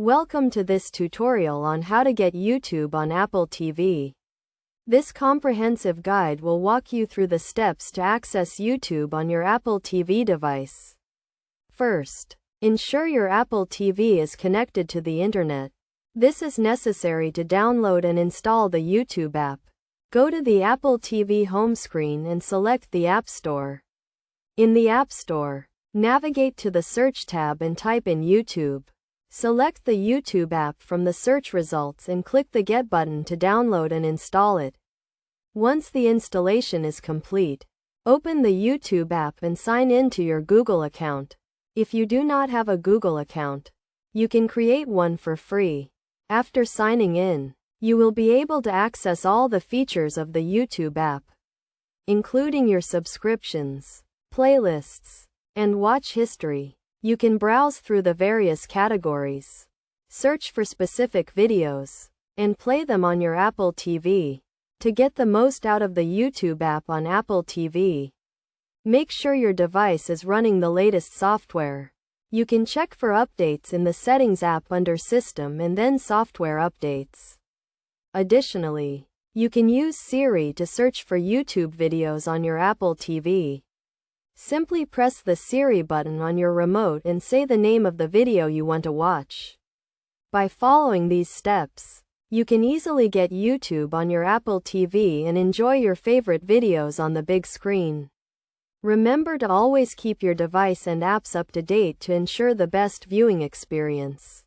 Welcome to this tutorial on how to get YouTube on Apple TV. This comprehensive guide will walk you through the steps to access YouTube on your Apple TV device. First, ensure your Apple TV is connected to the internet. This is necessary to download and install the YouTube app. Go to the Apple TV home screen and select the App Store. In the App Store, navigate to the Search tab and type in YouTube. Select the YouTube app from the search results and click the Get button to download and install it. Once the installation is complete, open the YouTube app and sign in to your Google account. If you do not have a Google account, you can create one for free. After signing in, you will be able to access all the features of the YouTube app, including your subscriptions, playlists, and watch history. You can browse through the various categories, search for specific videos, and play them on your Apple TV. To get the most out of the YouTube app on Apple TV, make sure your device is running the latest software. You can check for updates in the Settings app under System and then Software Updates. Additionally, you can use Siri to search for YouTube videos on your Apple TV. Simply press the Siri button on your remote and say the name of the video you want to watch. By following these steps, you can easily get YouTube on your Apple TV and enjoy your favorite videos on the big screen. Remember to always keep your device and apps up to date to ensure the best viewing experience.